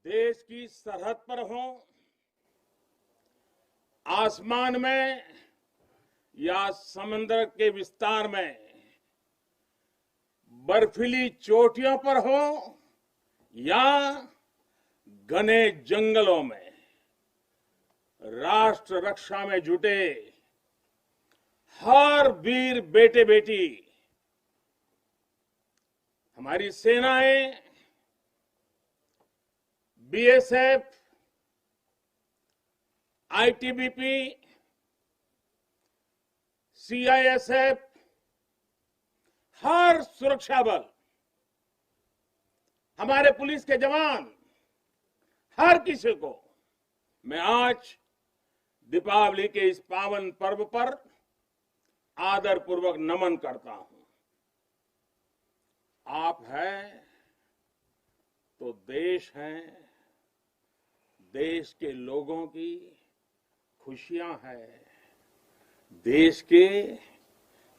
देश की सरहद पर हो, आसमान में या समंदर के विस्तार में, बर्फीली चोटियों पर हो या घने जंगलों में, राष्ट्र रक्षा में जुटे हर वीर बेटे बेटी, हमारी सेनाएं, बीएसएफ, आईटीबीपी, सीआईएसएफ, हर सुरक्षा बल, हमारे पुलिस के जवान, हर किसी को मैं आज दीपावली के इस पावन पर्व पर आदर पूर्वक नमन करता हूं। आप हैं तो देश है, देश के लोगों की खुशियां है, देश के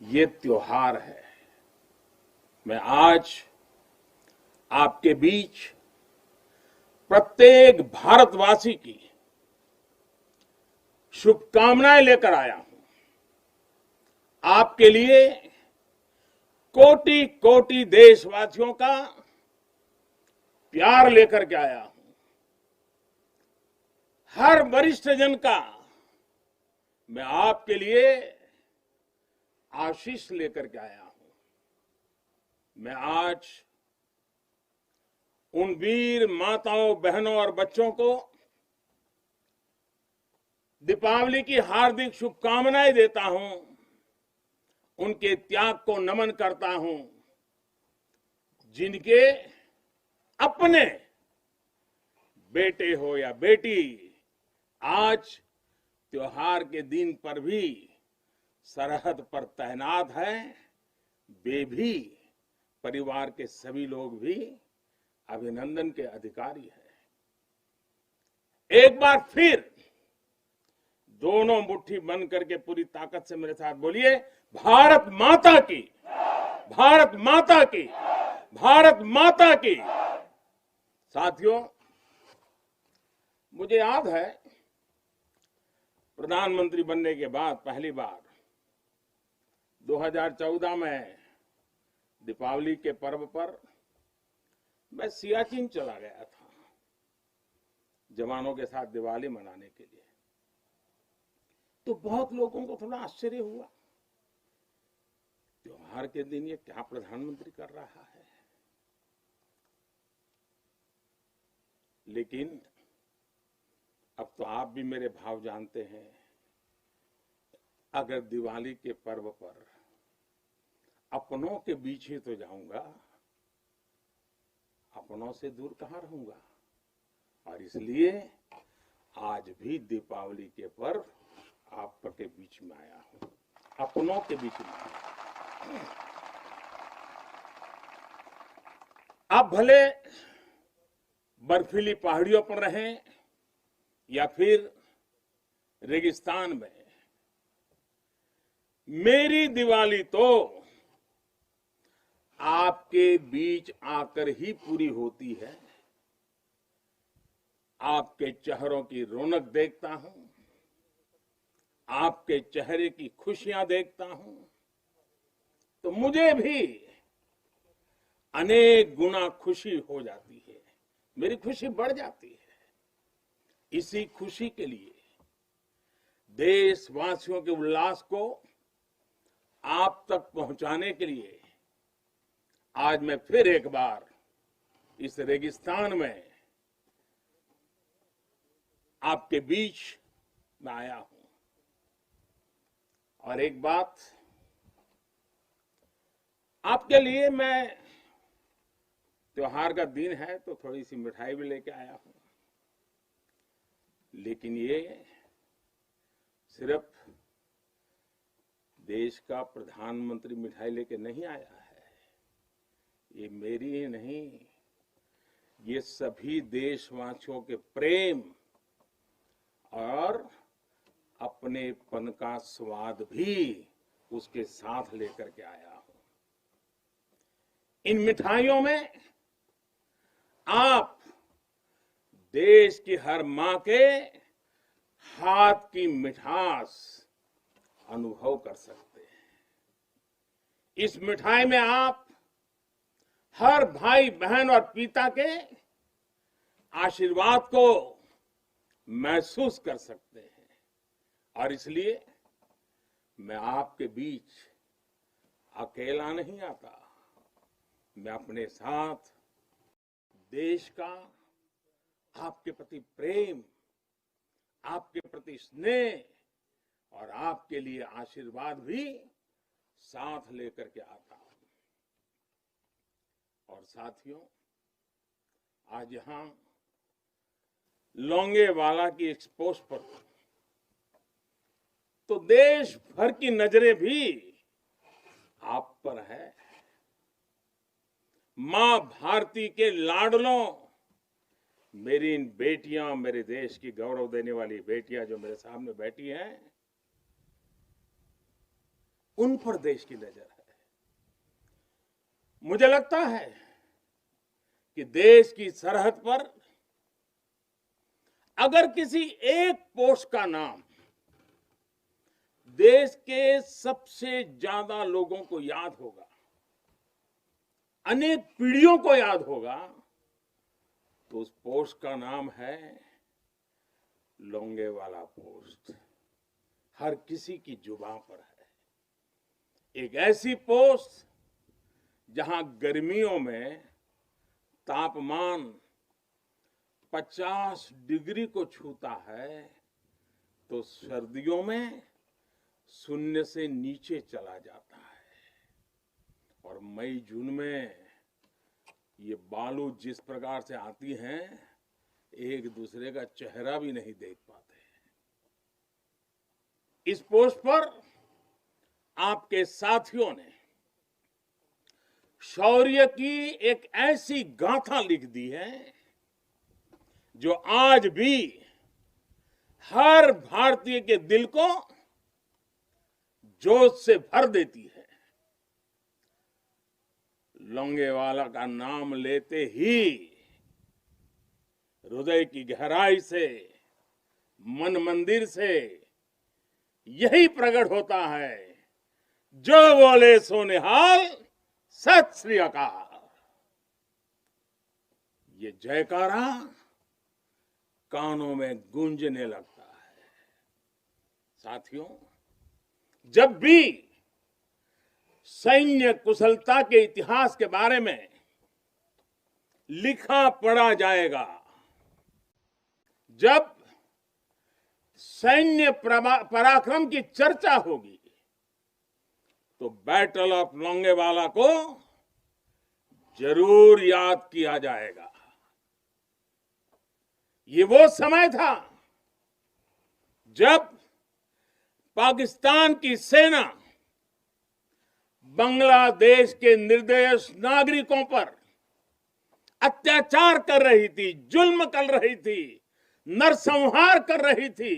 ये त्योहार है। मैं आज आपके बीच प्रत्येक भारतवासी की शुभकामनाएं लेकर आया हूं। आपके लिए कोटि कोटि देशवासियों का प्यार लेकर के आया हूं। हर वरिष्ठ जन का मैं आपके लिए आशीष लेकर के आया हूं। मैं आज उन वीर माताओं, बहनों और बच्चों को दीपावली की हार्दिक शुभकामनाएं देता हूं, उनके त्याग को नमन करता हूं, जिनके अपने बेटे हो या बेटी आज त्योहार के दिन पर भी सरहद पर तैनात हैं। वे भी, परिवार के सभी लोग भी अभिनंदन के अधिकारी हैं। एक बार फिर दोनों मुट्ठी बंद करके पूरी ताकत से मेरे साथ बोलिए, भारत माता की, भारत माता की, भारत माता की। साथियों, मुझे याद है प्रधानमंत्री बनने के बाद पहली बार 2014 में दीपावली के पर्व पर मैं सियाचिन चला गया था जवानों के साथ दिवाली मनाने के लिए। तो बहुत लोगों को थोड़ा आश्चर्य हुआ, त्योहार के दिन ये क्या प्रधानमंत्री कर रहा है। लेकिन अब तो आप भी मेरे भाव जानते हैं। अगर दिवाली के पर्व पर अपनों के बीच ही तो जाऊंगा, अपनों से दूर कहां रहूंगा। और इसलिए आज भी दीपावली के पर्व आपके बीच में आया हूं, अपनों के बीच में आया हूं। आप भले बर्फीली पहाड़ियों पर रहें या फिर रेगिस्तान में, मेरी दिवाली तो आपके बीच आकर ही पूरी होती है। आपके चेहरों की रौनक देखता हूं, आपके चेहरे की खुशियां देखता हूं, तो मुझे भी अनेक गुना खुशी हो जाती है, मेरी खुशी बढ़ जाती है। इसी खुशी के लिए, देशवासियों के उल्लास को आप तक पहुंचाने के लिए आज मैं फिर एक बार इस रेगिस्तान में आपके बीच में आया हूं। और एक बात आपके लिए, मैं त्योहार का दिन है तो थोड़ी सी मिठाई भी लेके आया हूं। लेकिन ये सिर्फ देश का प्रधानमंत्री मिठाई लेके नहीं आया है। ये मेरी ही नहीं, ये सभी देशवासियों के प्रेम और अपनेपन का स्वाद भी उसके साथ लेकर के आया हूं। इन मिठाइयों में आप देश की हर मां के हाथ की मिठास अनुभव कर सकते हैं। इस मिठाई में आप हर भाई बहन और पिता के आशीर्वाद को महसूस कर सकते हैं और इसलिए मैं आपके बीच अकेला नहीं आता। मैं अपने साथ देश का आपके प्रति प्रेम, आपके प्रति स्नेह और आपके लिए आशीर्वाद भी साथ लेकर के आता हूं। और साथियों, आज यहां लोंगेवाला की एक्सपोज पर तो देश भर की नजरें भी आप पर है। मां भारती के लाडलों, मेरी इन बेटियां, मेरे देश की गौरव देने वाली बेटियां जो मेरे सामने बैठी हैं, उन पर देश की नजर है। मुझे लगता है कि देश की सरहद पर अगर किसी एक पोस्ट का नाम देश के सबसे ज्यादा लोगों को याद होगा, अनेक पीढ़ियों को याद होगा, तो उस पोस्ट का नाम है लोंगेवाला पोस्ट। हर किसी की जुबान पर है। एक ऐसी पोस्ट जहां गर्मियों में तापमान 50 डिग्री को छूता है, तो सर्दियों में शून्य से नीचे चला जाता है। और मई जून में ये बालू जिस प्रकार से आती हैं, एक दूसरे का चेहरा भी नहीं देख पाते। इस पोस्ट पर आपके साथियों ने शौर्य की एक ऐसी गाथा लिख दी है जो आज भी हर भारतीय के दिल को जोश से भर देती है। लोंगेवाला का नाम लेते ही हृदय की गहराई से, मन मंदिर से यही प्रकट होता है, जो बोले सो निहाल, सत श्री अकाल। ये जयकारा कानों में गूंजने लगता है। साथियों, जब भी सैन्य कुशलता के इतिहास के बारे में लिखा पढ़ा जाएगा, जब सैन्य पराक्रम की चर्चा होगी, तो बैटल ऑफ लोंगेवाला को जरूर याद किया जाएगा। ये वो समय था जब पाकिस्तान की सेना बांग्लादेश के निर्दोष नागरिकों पर अत्याचार कर रही थी, जुल्म कर रही थी, नरसंहार कर रही थी।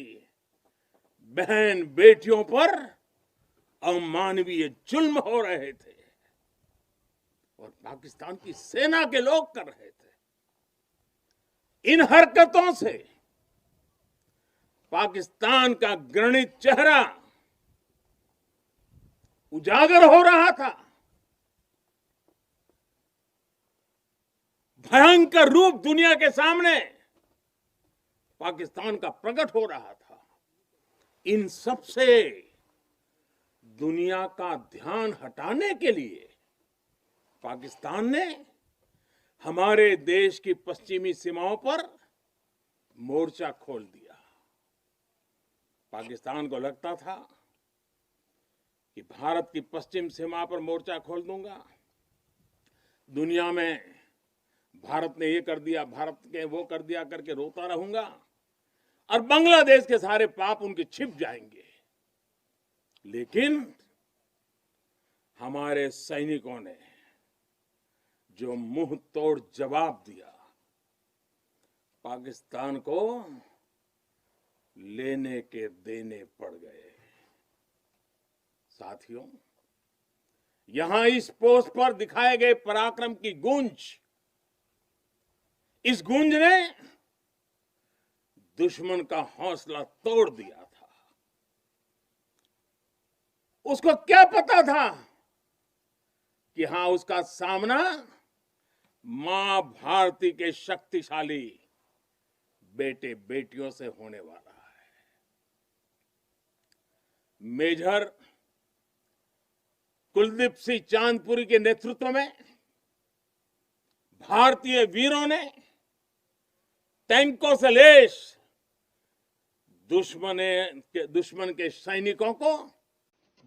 बहन बेटियों पर अमानवीय जुल्म हो रहे थे और पाकिस्तान की सेना के लोग कर रहे थे। इन हरकतों से पाकिस्तान का घृणित चेहरा उजागर हो रहा था, भयंकर रूप दुनिया के सामने पाकिस्तान का प्रकट हो रहा था। इन सब से दुनिया का ध्यान हटाने के लिए पाकिस्तान ने हमारे देश की पश्चिमी सीमाओं पर मोर्चा खोल दिया। पाकिस्तान को लगता था कि भारत की पश्चिम सीमा पर मोर्चा खोल दूंगा, दुनिया में भारत ने ये कर दिया, भारत के वो कर दिया करके रोता रहूंगा और बांग्लादेश के सारे पाप उनके छिप जाएंगे। लेकिन हमारे सैनिकों ने जो मुंह तोड़ जवाब दिया, पाकिस्तान को लेने के देने पड़ गए। साथियों, यहां इस पोस्ट पर दिखाए गए पराक्रम की गूंज, इस गूंज ने दुश्मन का हौसला तोड़ दिया था। उसको क्या पता था कि हां, उसका सामना मां भारती के शक्तिशाली बेटे बेटियों से होने वाला है। मेजर कुलदीप सिंह चांदपुरी के नेतृत्व में भारतीय वीरों ने टैंकों से लैस दुश्मन के सैनिकों को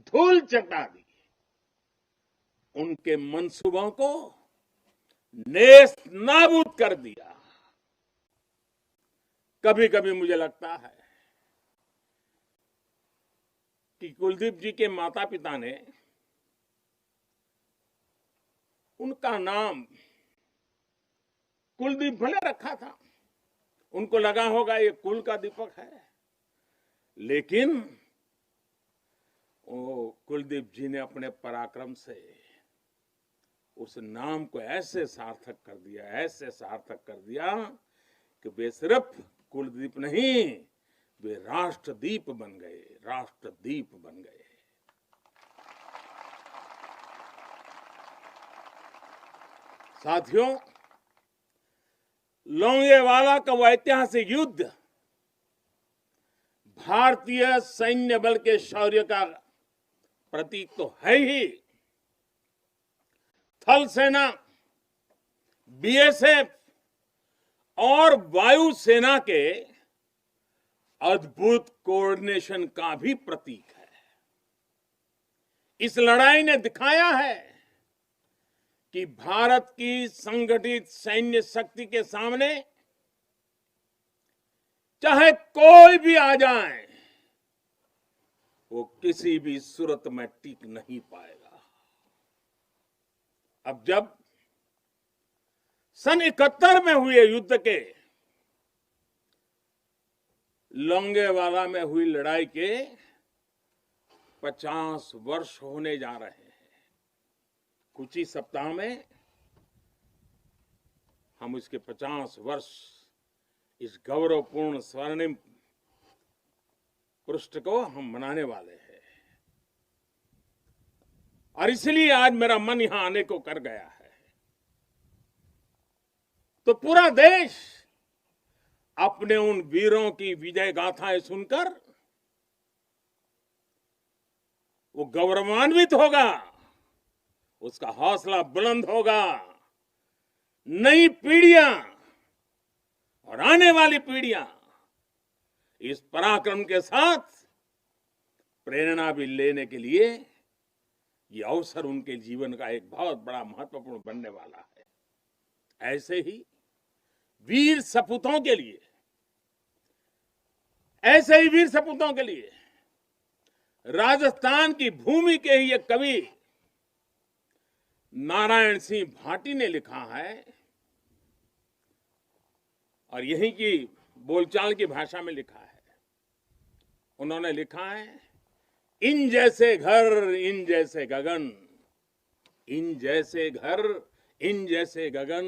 धूल चटा दी। उनके मंसूबों को नेस्त नाबूद कर दिया। कभी कभी मुझे लगता है कि कुलदीप जी के माता पिता ने उनका नाम कुलदीप भले रखा था, उनको लगा होगा ये कुल का दीपक है, लेकिन वो कुलदीप जी ने अपने पराक्रम से उस नाम को ऐसे सार्थक कर दिया कि वे सिर्फ कुलदीप नहीं, वे राष्ट्रदीप बन गए। साथियों, लोंगेवाला का वो ऐतिहासिक युद्ध भारतीय सैन्य बल के शौर्य का प्रतीक तो है ही। थल सेना, बीएसएफ और वायुसेना के अद्भुत कोऑर्डिनेशन का भी प्रतीक है। इस लड़ाई ने दिखाया है कि भारत की संगठित सैन्य शक्ति के सामने चाहे कोई भी आ जाए, वो किसी भी सूरत में टिक नहीं पाएगा। अब जब सन 71 में हुए युद्ध के लोंगेवाला में हुई लड़ाई के 50 वर्ष होने जा रहे हैं। कुछ ही सप्ताह में हम इसके 50 वर्ष इस गौरवपूर्ण स्वर्णिम पृष्ठ को हम मनाने वाले हैं। और इसलिए आज मेरा मन यहां आने को कर गया है। तो पूरा देश अपने उन वीरों की विजय गाथाएं सुनकर वो गौरवान्वित होगा, उसका हौसला बुलंद होगा। नई पीढ़ियां और आने वाली पीढ़ियां इस पराक्रम के साथ प्रेरणा भी लेने के लिए ये अवसर उनके जीवन का एक बहुत बड़ा महत्वपूर्ण बनने वाला है। ऐसे ही वीर सपूतों के लिए राजस्थान की भूमि के ही एक कवि नारायण सिंह भाटी ने लिखा है, और यहीं की बोलचाल की भाषा में लिखा है। उन्होंने लिखा है, इन जैसे घर इन जैसे गगन, इन जैसे घर इन जैसे गगन,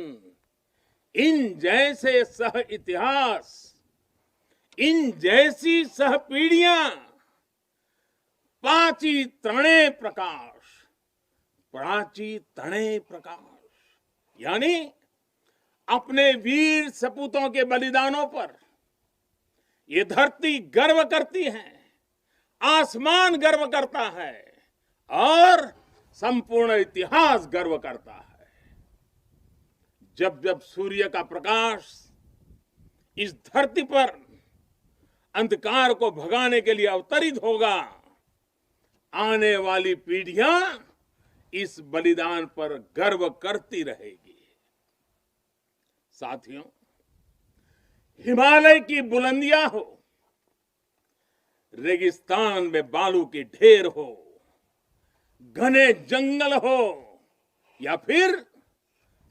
इन जैसे सह इतिहास, इन जैसी सह पीढ़ियां, पाची तणे प्रकाश, प्राची तणे प्रकाश। यानी अपने वीर सपूतों के बलिदानों पर ये धरती गर्व करती है, आसमान गर्व करता है और संपूर्ण इतिहास गर्व करता है। जब जब सूर्य का प्रकाश इस धरती पर अंधकार को भगाने के लिए अवतरित होगा, आने वाली पीढ़ियां इस बलिदान पर गर्व करती रहेगी। साथियों, हिमालय की बुलंदियां हो, रेगिस्तान में बालू की ढेर हो, घने जंगल हो या फिर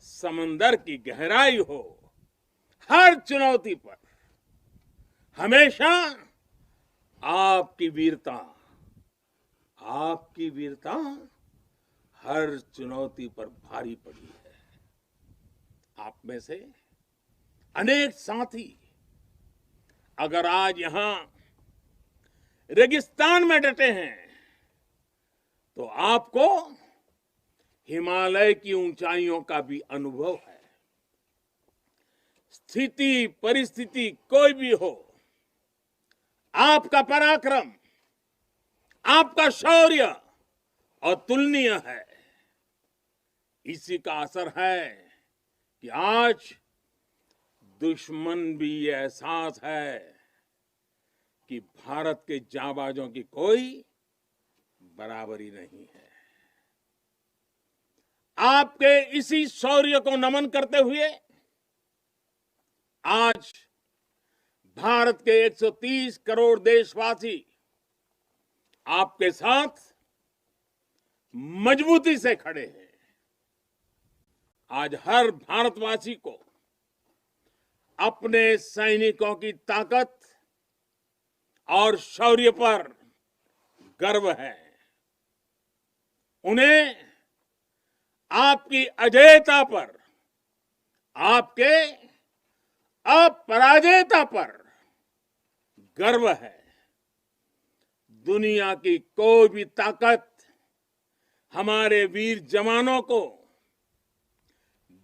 समंदर की गहराई हो, हर चुनौती पर हमेशा आपकी वीरता हर चुनौती पर भारी पड़ी है। आप में से अनेक साथी अगर आज यहां रेगिस्तान में डटे हैं तो आपको हिमालय की ऊंचाइयों का भी अनुभव है। स्थिति परिस्थिति कोई भी हो, आपका पराक्रम, आपका शौर्य अतुलनीय है। इसी का असर है कि आज दुश्मन भी ये एहसास है कि भारत के जांबाजों की कोई बराबरी नहीं है। आपके इसी शौर्य को नमन करते हुए आज भारत के 130 करोड़ देशवासी आपके साथ मजबूती से खड़े हैं। आज हर भारतवासी को अपने सैनिकों की ताकत और शौर्य पर गर्व है। उन्हें आपकी अजेयता पर, आपके अपराजेयता पर गर्व है। दुनिया की कोई भी ताकत हमारे वीर जवानों को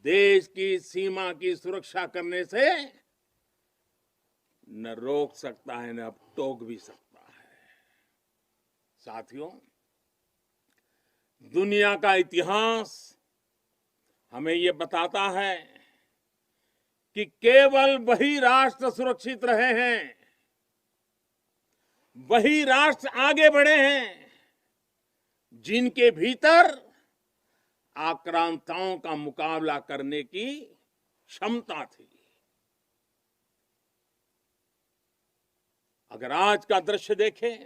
देश की सीमा की सुरक्षा करने से न रोक सकता है, न टोक भी सकता है। साथियों, दुनिया का इतिहास हमें ये बताता है कि केवल वही राष्ट्र सुरक्षित रहे हैं, वही राष्ट्र आगे बढ़े हैं जिनके भीतर आक्रांताओं का मुकाबला करने की क्षमता थी। अगर आज का दृश्य देखें,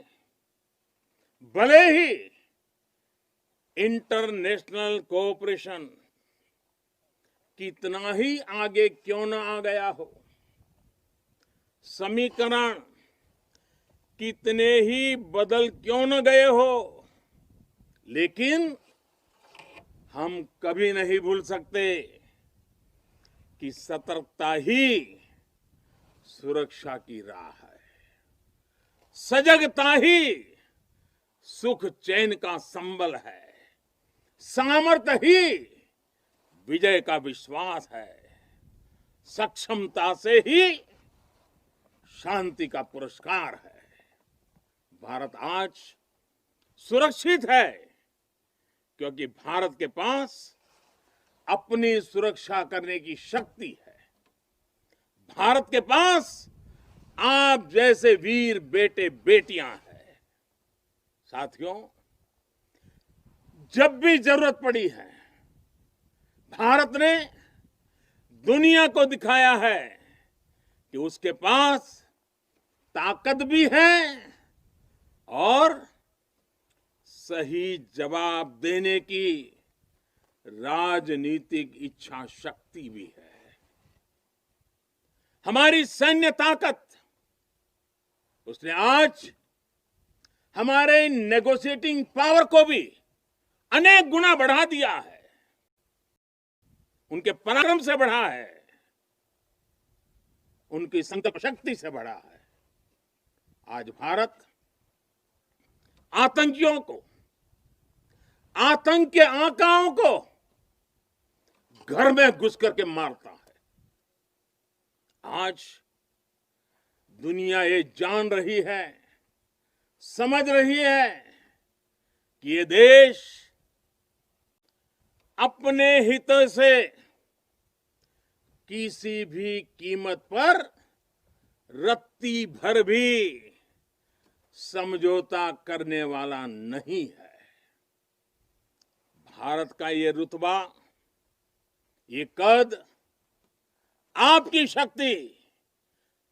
भले ही इंटरनेशनल कोऑपरेशन कितना ही आगे क्यों न आ गया हो, समीकरण कितने ही बदल क्यों न गए हो, लेकिन हम कभी नहीं भूल सकते कि सतर्कता ही सुरक्षा की राह है। सजगता ही सुख चैन का संबल है। सामर्थ्य ही विजय का विश्वास है। सक्षमता से ही शांति का पुरस्कार है। भारत आज सुरक्षित है क्योंकि भारत के पास अपनी सुरक्षा करने की शक्ति है। भारत के पास आप जैसे वीर बेटे बेटियां हैं। साथियों, जब भी जरूरत पड़ी है, भारत ने दुनिया को दिखाया है कि उसके पास ताकत भी है और सही जवाब देने की राजनीतिक इच्छा शक्ति भी है। हमारी सैन्य ताकत, उसने आज हमारे नेगोशिएटिंग पावर को भी अनेक गुना बढ़ा दिया है। उनके पराक्रम से बढ़ा है, उनकी संकल्प शक्ति से बढ़ा है। आज भारत आतंकियों को, आतंक के आकाओं को घर में घुस करके मारता है। आज दुनिया ये जान रही है, समझ रही है कि ये देश अपने हितों से किसी भी कीमत पर रत्ती भर भी समझौता करने वाला नहीं है। भारत का ये रुतबा, ये कद आपकी शक्ति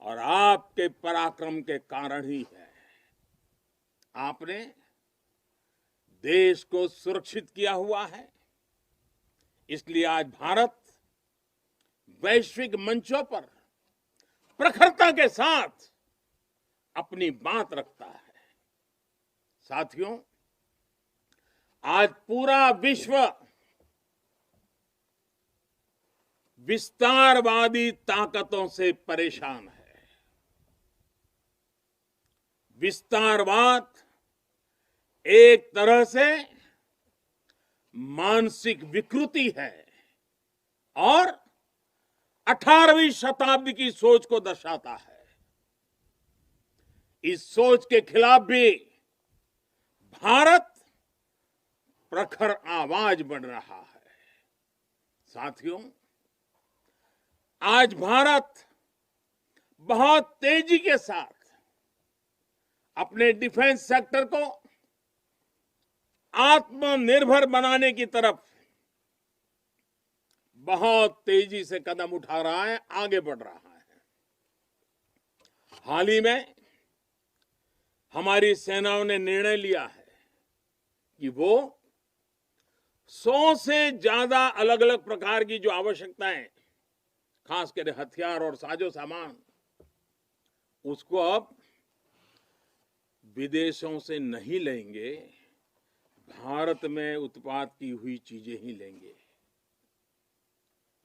और आपके पराक्रम के कारण ही है। आपने देश को सुरक्षित किया हुआ है, इसलिए आज भारत वैश्विक मंचों पर प्रखरता के साथ अपनी बात रखता है। साथियों, आज पूरा विश्व विस्तारवादी ताकतों से परेशान है। विस्तारवाद एक तरह से मानसिक विकृति है और 18वीं शताब्दी की सोच को दर्शाता है। इस सोच के खिलाफ भी भारत प्रखर आवाज बन रहा है। साथियों, आज भारत बहुत तेजी के साथ अपने डिफेंस सेक्टर को आत्मनिर्भर बनाने की तरफ बहुत तेजी से कदम उठा रहा है, आगे बढ़ रहा है। हाल ही में हमारी सेनाओं ने निर्णय लिया है कि वो 100 से ज्यादा अलग अलग प्रकार की जो आवश्यकताएं, खासकर हथियार और साजो सामान, उसको अब विदेशों से नहीं लेंगे, भारत में उत्पाद की हुई चीजें ही लेंगे।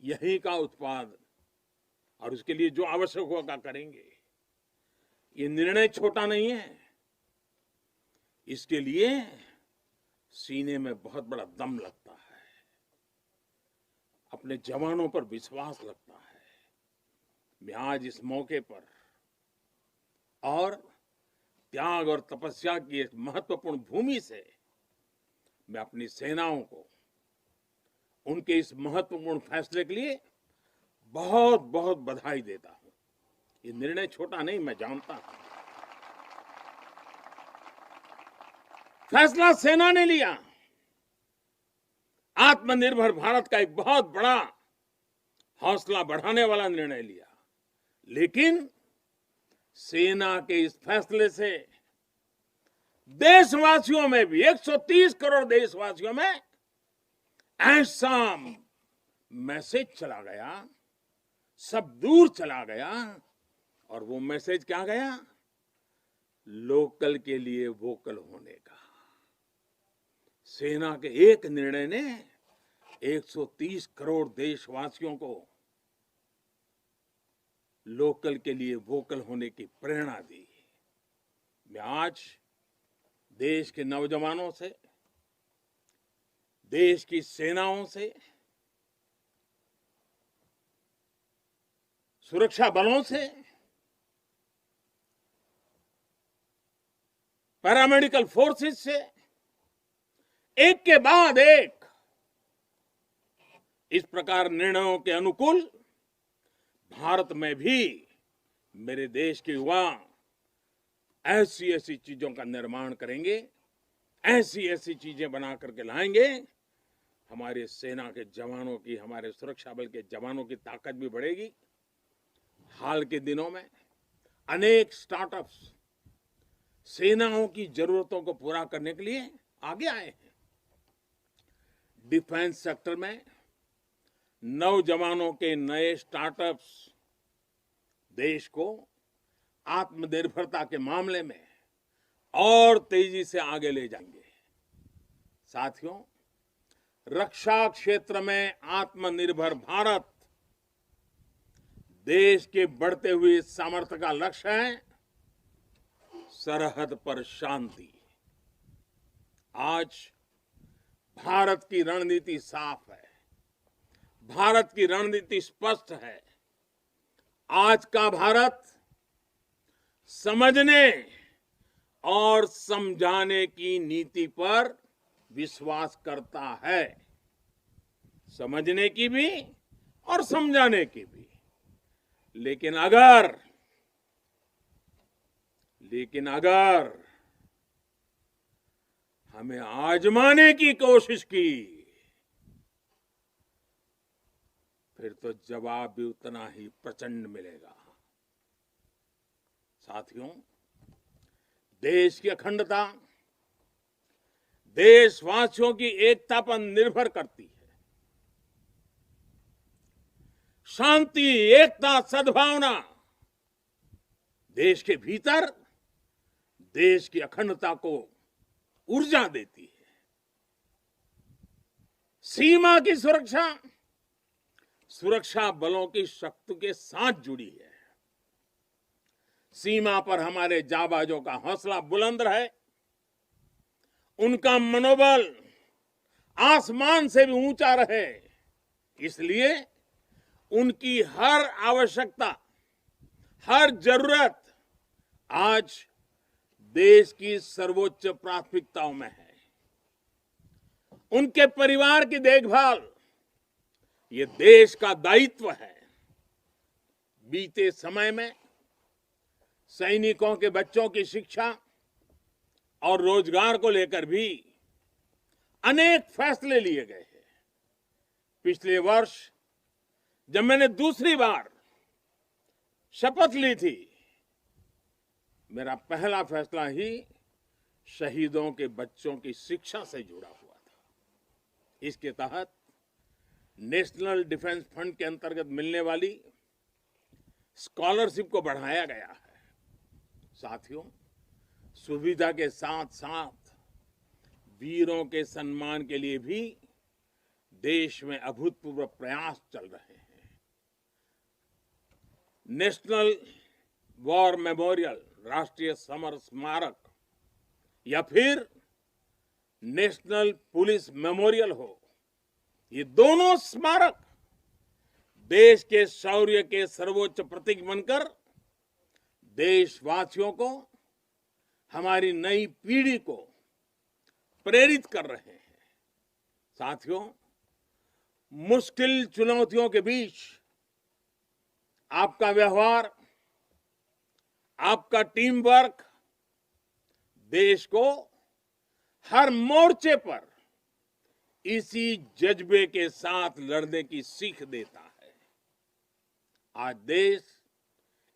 यही का उत्पाद और उसके लिए जो आवश्यक होगा करेंगे। ये निर्णय छोटा नहीं है। इसके लिए सीने में बहुत बड़ा दम लगता है, अपने जवानों पर विश्वास लगता है। मैं आज इस मौके पर और त्याग और तपस्या की एक महत्वपूर्ण भूमि से मैं अपनी सेनाओं को उनके इस महत्वपूर्ण फैसले के लिए बहुत बहुत बधाई देता हूं। ये निर्णय छोटा नहीं, मैं जानता हूं। फैसला सेना ने लिया, आत्मनिर्भर भारत का एक बहुत बड़ा हौसला बढ़ाने वाला निर्णय लिया। लेकिन सेना के इस फैसले से देशवासियों में भी, 130 करोड़ देशवासियों में ऐसा मैसेज चला गया, सब दूर चला गया। और वो मैसेज क्या गया? लोकल के लिए वोकल होने का। सेना के एक निर्णय ने 130 करोड़ देशवासियों को लोकल के लिए वोकल होने की प्रेरणा दी। मैं आज देश के नौजवानों से, देश की सेनाओं से, सुरक्षा बलों से, पैरामेडिकल फोर्सेस से एक के बाद एक इस प्रकार निर्णयों के अनुकूल भारत में भी मेरे देश के युवा ऐसी ऐसी चीजों का निर्माण करेंगे, ऐसी ऐसी चीजें बना करके लाएंगे। हमारे सेना के जवानों की, हमारे सुरक्षा बल के जवानों की ताकत भी बढ़ेगी। हाल के दिनों में अनेक स्टार्टअप्स सेनाओं की जरूरतों को पूरा करने के लिए आगे आए हैं। डिफेंस सेक्टर में नौजवानों के नए स्टार्टअप्स देश को आत्मनिर्भरता के मामले में और तेजी से आगे ले जाएंगे। साथियों, रक्षा क्षेत्र में आत्मनिर्भर भारत देश के बढ़ते हुए सामर्थ्य का लक्ष्य है। सरहद पर शांति। आज भारत की रणनीति साफ है, भारत की रणनीति स्पष्ट है। आज का भारत समझने और समझाने की नीति पर विश्वास करता है, समझने की भी और समझाने की भी। लेकिन अगर हमें आजमाने की कोशिश की, फिर तो जवाब भी उतना ही प्रचंड मिलेगा। साथियों, देश की अखंडता देशवासियों की एकता पर निर्भर करती है। शांति, एकता, सद्भावना देश के भीतर देश की अखंडता को ऊर्जा देती है। सीमा की सुरक्षा सुरक्षा बलों की शक्ति के साथ जुड़ी है। सीमा पर हमारे जाबाजों का हौसला बुलंद रहे, उनका मनोबल आसमान से भी ऊंचा रहे, इसलिए उनकी हर आवश्यकता, हर जरूरत आज देश की सर्वोच्च प्राथमिकताओं में है। उनके परिवार की देखभाल ये देश का दायित्व है। बीते समय में सैनिकों के बच्चों की शिक्षा और रोजगार को लेकर भी अनेक फैसले लिए गए हैं। पिछले वर्ष जब मैंने दूसरी बार शपथ ली थी, मेरा पहला फैसला ही शहीदों के बच्चों की शिक्षा से जुड़ा हुआ था। इसके तहत नेशनल डिफेंस फंड के अंतर्गत मिलने वाली स्कॉलरशिप को बढ़ाया गया है। साथियों, सुविधा के साथ साथ वीरों के सम्मान के लिए भी देश में अभूतपूर्व प्रयास चल रहे हैं। नेशनल वॉर मेमोरियल, राष्ट्रीय समर स्मारक, या फिर नेशनल पुलिस मेमोरियल हो, ये दोनों स्मारक देश के शौर्य के सर्वोच्च प्रतीक बनकर देशवासियों को, हमारी नई पीढ़ी को प्रेरित कर रहे हैं। साथियों, मुश्किल चुनौतियों के बीच आपका व्यवहार, आपका टीम वर्क देश को हर मोर्चे पर इसी जज्बे के साथ लड़ने की सीख देता है। आज देश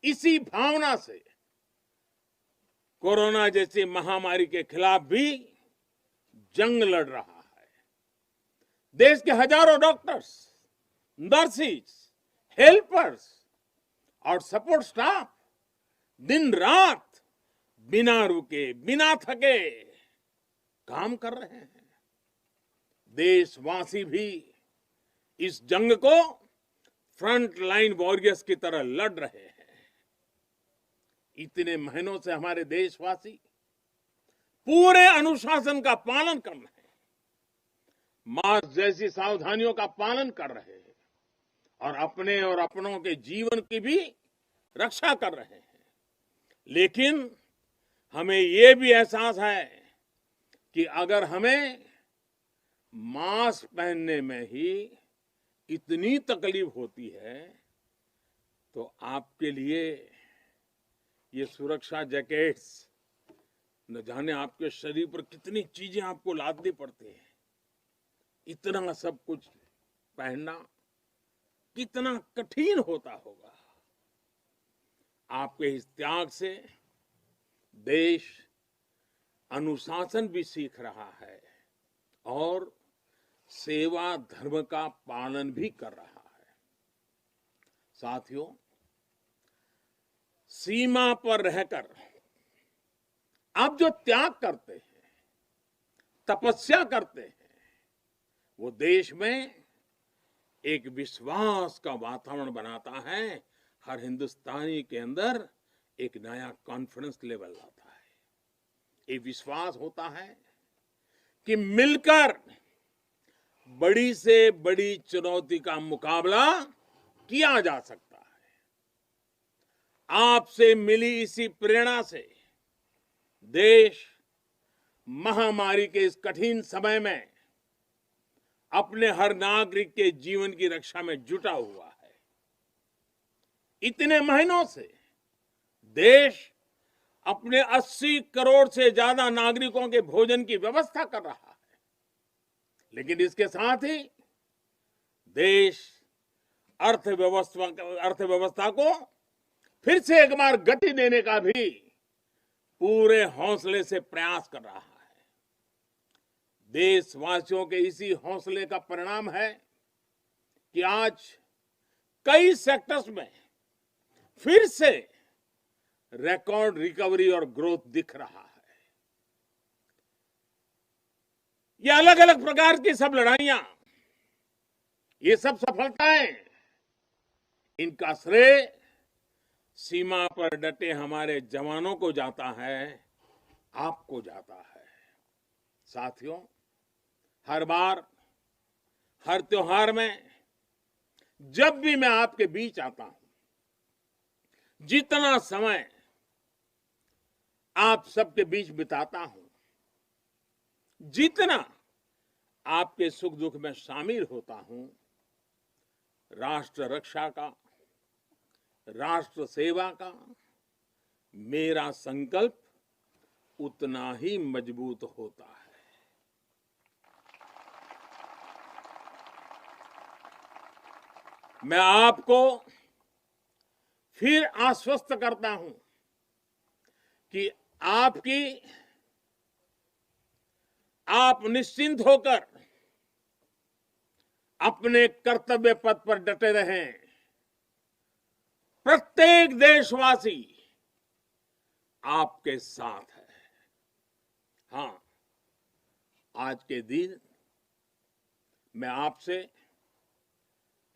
इसी भावना से कोरोना जैसी महामारी के खिलाफ भी जंग लड़ रहा है। देश के हजारों डॉक्टर्स, नर्सिस, हेल्पर्स और सपोर्ट स्टाफ दिन रात बिना रुके, बिना थके काम कर रहे हैं। देशवासी भी इस जंग को फ्रंट लाइन वॉरियर्स की तरह लड़ रहे हैं। इतने महीनों से हमारे देशवासी पूरे अनुशासन का पालन कर रहे हैं, मास्क जैसी सावधानियों का पालन कर रहे हैं और अपने और अपनों के जीवन की भी रक्षा कर रहे हैं। लेकिन हमें ये भी एहसास है कि अगर हमें मास्क पहनने में ही इतनी तकलीफ होती है, तो आपके लिए ये सुरक्षा जैकेट्स, न जाने आपके शरीर पर कितनी चीजें आपको लादनी पड़ती हैं। इतना सब कुछ पहनना कितना कठिन होता होगा। आपके इस त्याग से देश अनुशासन भी सीख रहा है और सेवा धर्म का पालन भी कर रहा है। साथियों, सीमा पर रहकर आप जो त्याग करते हैं, तपस्या करते हैं, वो देश में एक विश्वास का वातावरण बनाता है। हर हिंदुस्तानी के अंदर एक नया कॉन्फिडेंस लेवल आता है। ये विश्वास होता है कि मिलकर बड़ी से बड़ी चुनौती का मुकाबला किया जा सकता है। आपसे मिली इसी प्रेरणा से देश महामारी के इस कठिन समय में अपने हर नागरिक के जीवन की रक्षा में जुटा हुआ है। इतने महीनों से देश अपने 80 करोड़ से ज्यादा नागरिकों के भोजन की व्यवस्था कर रहा है, लेकिन इसके साथ ही देश अर्थव्यवस्था को फिर से एक बार गति देने का भी पूरे हौसले से प्रयास कर रहा है। देशवासियों के इसी हौसले का परिणाम है कि आज कई सेक्टर्स में फिर से रिकॉर्ड रिकवरी और ग्रोथ दिख रहा है। ये अलग अलग प्रकार की सब लड़ाइयां, ये सब सफलताएं, इनका श्रेय सीमा पर डटे हमारे जवानों को जाता है, आपको जाता है। साथियों, हर बार, हर त्योहार में जब भी मैं आपके बीच आता हूं, जितना समय आप सबके बीच बिताता हूं, जितना आपके सुख दुख में शामिल होता हूं, राष्ट्र रक्षा का, राष्ट्र सेवा का मेरा संकल्प उतना ही मजबूत होता है। मैं आपको फिर आश्वस्त करता हूं कि आप निश्चिंत होकर अपने कर्तव्य पथ पर डटे रहें। प्रत्येक देशवासी आपके साथ है। हां, आज के दिन मैं आपसे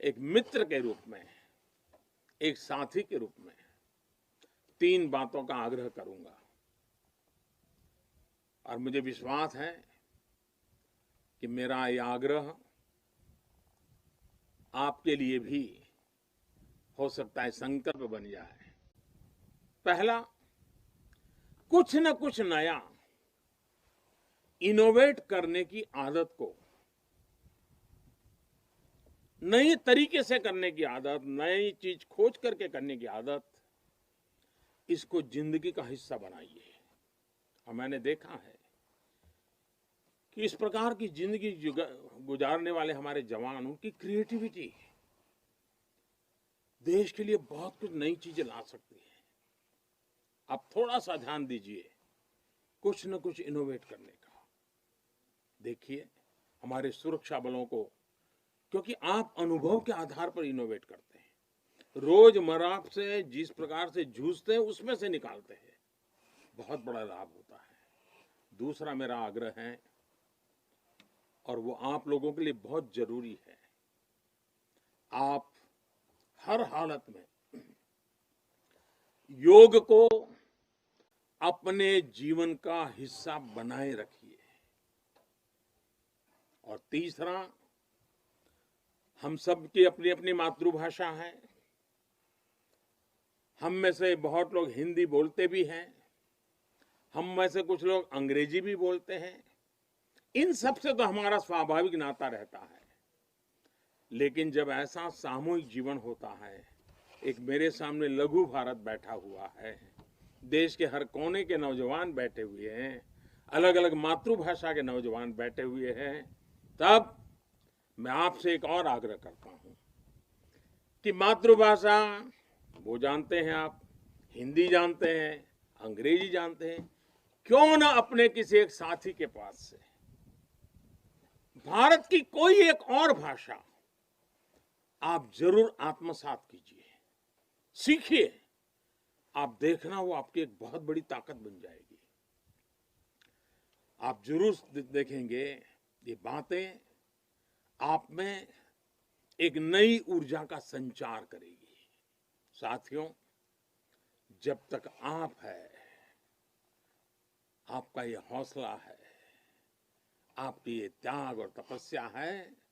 एक मित्र के रूप में, एक साथी के रूप में 3 बातों का आग्रह करूंगा और मुझे विश्वास है कि मेरा यह आग्रह आपके लिए भी हो सकता है संकल्प बन जाए। पहला, कुछ न कुछ नया इनोवेट करने की आदत को, नई तरीके से करने की आदत, नई चीज खोज करके करने की आदत, इसको जिंदगी का हिस्सा बनाइए। और मैंने देखा है कि इस प्रकार की जिंदगी गुजारने वाले हमारे जवान, उनकी क्रिएटिविटी देश के लिए बहुत कुछ नई चीजें ला सकती है। आप थोड़ा सा ध्यान दीजिए कुछ न कुछ इनोवेट करने का। देखिए हमारे सुरक्षा बलों को, क्योंकि आप अनुभव के आधार पर इनोवेट करते हैं, रोजमर्रा से जिस प्रकार से जूझते हैं उसमें से निकालते हैं, बहुत बड़ा लाभ होता है। दूसरा मेरा आग्रह है, और वो आप लोगों के लिए बहुत जरूरी है, आप हर हालत में योग को अपने जीवन का हिस्सा बनाए रखिए। और तीसरा, हम सब की अपनी अपनी मातृभाषा है। हम में से बहुत लोग हिंदी बोलते भी हैं, हम में से कुछ लोग अंग्रेजी भी बोलते हैं। इन सब से तो हमारा स्वाभाविक नाता रहता है। लेकिन जब ऐसा सामूहिक जीवन होता है, एक मेरे सामने लघु भारत बैठा हुआ है, देश के हर कोने के नौजवान बैठे हुए हैं, अलग अलग मातृभाषा के नौजवान बैठे हुए हैं, तब मैं आपसे एक और आग्रह करता हूं कि मातृभाषा वो जानते हैं, आप हिंदी जानते हैं, अंग्रेजी जानते हैं, क्यों ना अपने किसी एक साथी के पास से भारत की कोई एक और भाषा आप जरूर आत्मसात कीजिए, सीखिए। आप देखना वो आपकी एक बहुत बड़ी ताकत बन जाएगी। आप जरूर देखेंगे ये बातें आप में एक नई ऊर्जा का संचार करेगी। साथियों, जब तक आप है, आपका ये हौसला है, आपकी ये त्याग और तपस्या है,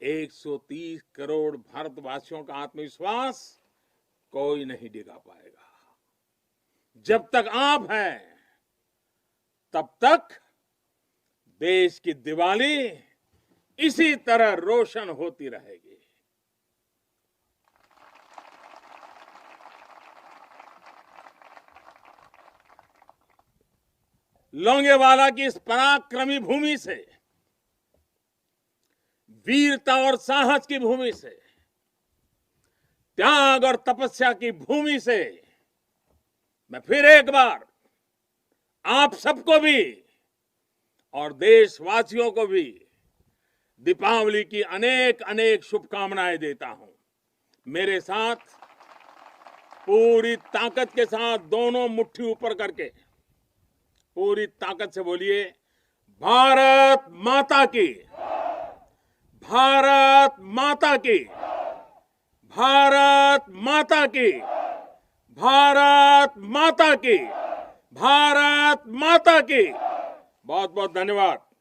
130 करोड़ भारतवासियों का आत्मविश्वास कोई नहीं डिगा पाएगा। जब तक आप हैं, तब तक देश की दिवाली इसी तरह रोशन होती रहेगी। लोंगेवाला की इस पराक्रमी भूमि से, वीरता और साहस की भूमि से, त्याग और तपस्या की भूमि से मैं फिर एक बार आप सबको भी और देशवासियों को भी दीपावली की अनेक अनेक शुभकामनाएं देता हूं। मेरे साथ पूरी ताकत के साथ दोनों मुट्ठी ऊपर करके पूरी ताकत से बोलिए, भारत माता की, भारत माता की, भारत माता की, भारत माता की, भारत माता की। बहुत बहुत धन्यवाद।